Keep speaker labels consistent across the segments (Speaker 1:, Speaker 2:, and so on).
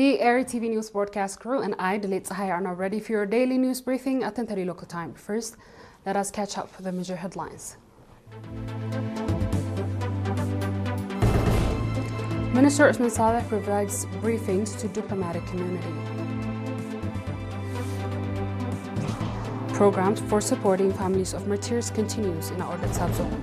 Speaker 1: The ERi-TV news broadcast crew and I, Dalit Sahai, are now ready for your daily news briefing at 10:30 local time. First, let us catch up with the major headlines. Minister Usman Saleh provides briefings to diplomatic community. Programs for supporting families of martyrs continues in our subzone.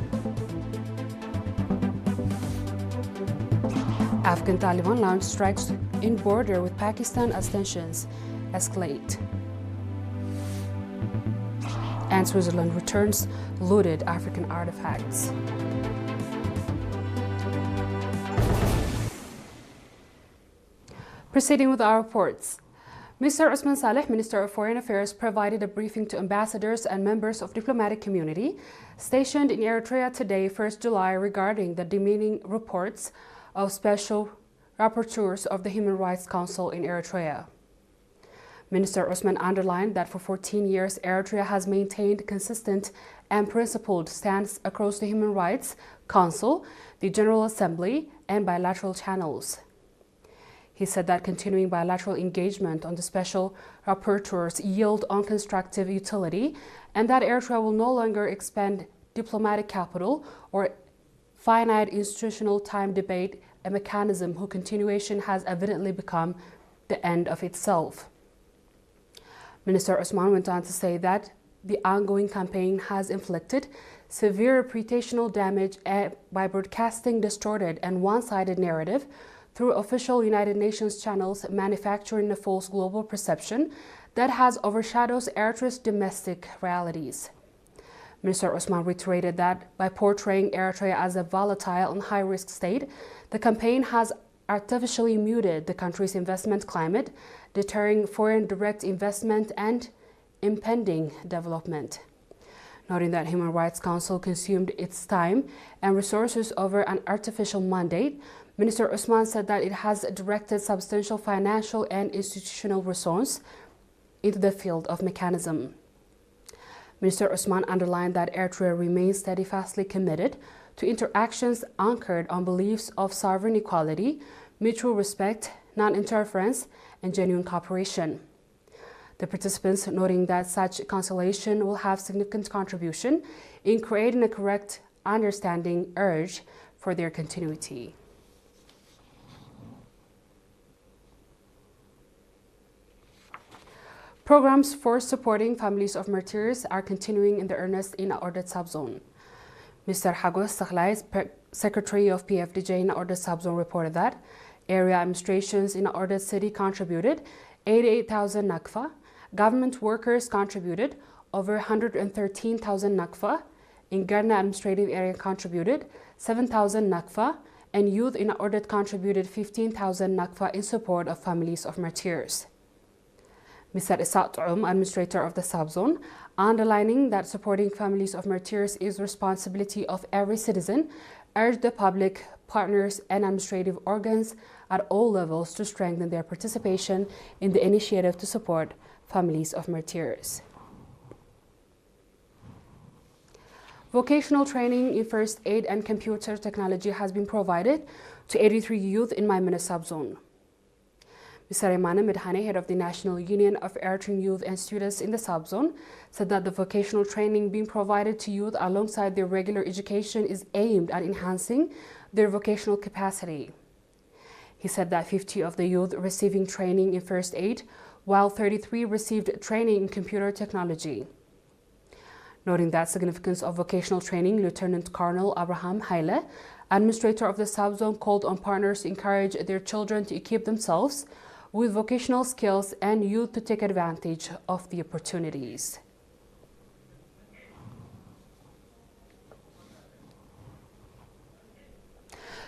Speaker 1: Afghan Taliban launched strikes in border with Pakistan as tensions escalate. And Switzerland returns looted African artifacts. Proceeding with our reports. Mr. Usman Saleh, Minister of Foreign Affairs, provided a briefing to ambassadors and members of diplomatic community stationed in Eritrea today, 1st July, regarding the demeaning reports of special rapporteurs of the Human Rights Council in Eritrea. Minister Usman underlined that for 14 years, Eritrea has maintained consistent and principled stance across the Human Rights Council, the General Assembly, and bilateral channels. He said that continuing bilateral engagement on the special rapporteurs yield on constructive utility and that Eritrea will no longer expend diplomatic capital or finite institutional time debate a mechanism whose continuation has evidently become the end of itself. Minister Usman went on to say that the ongoing campaign has inflicted severe reputational damage by broadcasting distorted and one-sided narrative through official United Nations channels, manufacturing a false global perception that has overshadowed Eritrea's domestic realities. Minister Usman reiterated that by portraying Eritrea as a volatile and high-risk state, the campaign has artificially muted the country's investment climate, deterring foreign direct investment and impending development. Noting that Human Rights Council consumed its time and resources over an artificial mandate, Minister Usman said that it has directed substantial financial and institutional resources into the field of mechanism. Minister Usman underlined that Eritrea remains steadfastly committed to interactions anchored on beliefs of sovereign equality, mutual respect, non-interference, and genuine cooperation. The participants noting that such conciliation will have significant contribution in creating a correct understanding urge for their continuity. Programs for supporting families of martyrs are continuing in the earnest in Ordet subzone. Mr. Hagos Sakhlai, Secretary of PFDJ in Ordet subzone, reported that area administrations in Ordet city contributed 88,000 nakfa, government workers contributed over 113,000 nakfa, in Garna administrative area contributed 7,000 nakfa, and youth in Ordet contributed 15,000 nakfa in support of families of martyrs. Mr. Isat administrator of the subzone, underlining that supporting families of martyrs is responsibility of every citizen, urged the public, partners, and administrative organs at all levels to strengthen their participation in the initiative to support families of martyrs. Vocational training in first aid and computer technology has been provided to 83 youth in Maimuna subzone. Mr. Imana Medhane, head of the National Union of Eritrean Youth and Students in the subzone, said that the vocational training being provided to youth alongside their regular education is aimed at enhancing their vocational capacity. He said that 50 of the youth receiving training in first aid, while 33 received training in computer technology. Noting that significance of vocational training, Lieutenant Colonel Abraham Haile, administrator of the subzone, called on partners to encourage their children to equip themselves with vocational skills and youth to take advantage of the opportunities.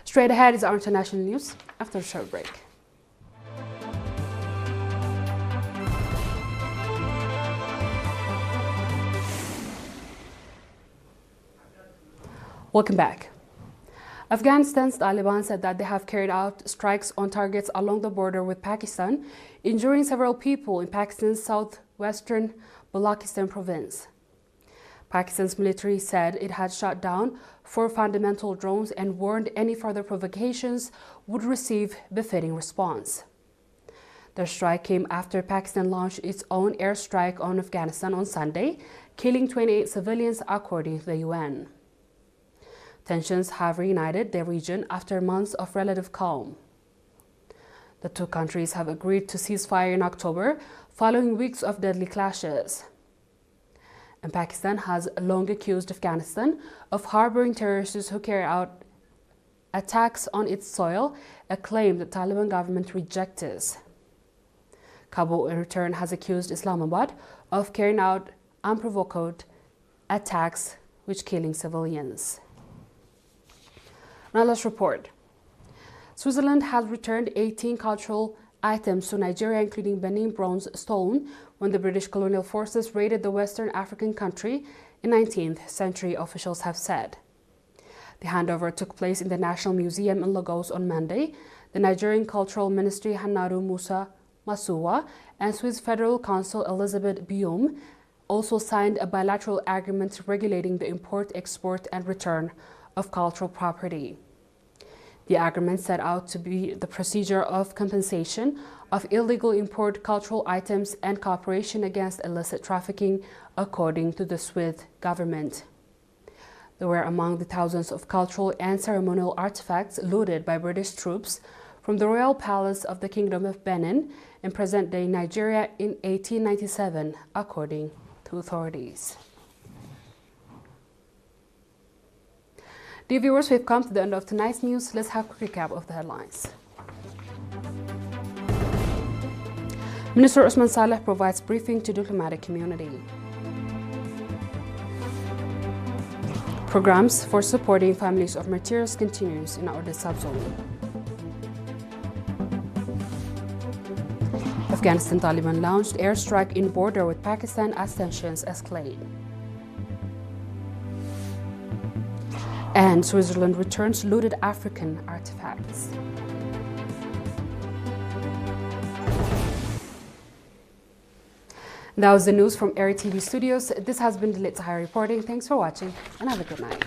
Speaker 1: Straight ahead is our international news after a short break. Welcome back. Afghanistan's Taliban said that they have carried out strikes on targets along the border with Pakistan, injuring several people in Pakistan's southwestern Balochistan province. Pakistan's military said it had shot down 4 fundamental drones and warned any further provocations would receive befitting response. The strike came after Pakistan launched its own airstrike on Afghanistan on Sunday, killing 28 civilians according to the UN. Tensions have reunited the region after months of relative calm. The two countries have agreed to cease fire in October, following weeks of deadly clashes. And Pakistan has long accused Afghanistan of harboring terrorists who carry out attacks on its soil, a claim the Taliban government rejects. Kabul, in return, has accused Islamabad of carrying out unprovoked attacks which killing civilians. Now let's report. Switzerland has returned 18 cultural items to Nigeria, including Benin bronze stolen when the British colonial forces raided the Western African country in 19th century, officials have said. The handover took place in the National Museum in Lagos on Monday. The Nigerian Cultural Ministry Hannatu Musa Masuwa and Swiss Federal Consul Elizabeth Bium also signed a bilateral agreement regulating the import, export, and return of cultural property. The agreement set out to be the procedure of compensation of illegal import cultural items and cooperation against illicit trafficking, according to the Swiss government. They were among the thousands of cultural and ceremonial artifacts looted by British troops from the Royal Palace of the Kingdom of Benin in present-day Nigeria in 1897, according to authorities. Dear viewers, we've come to the end of tonight's news. Let's have a quick recap of the headlines. Minister Usman Saleh provides briefing to diplomatic community. Programs for supporting families of martyrs continues in our subzone. Afghanistan Taliban launched airstrike in border with Pakistan as tensions escalate. And Switzerland returns looted African artifacts. That was the news from ERi-TV studios. This has been Delit Sahara reporting. Thanks for watching and have a good night.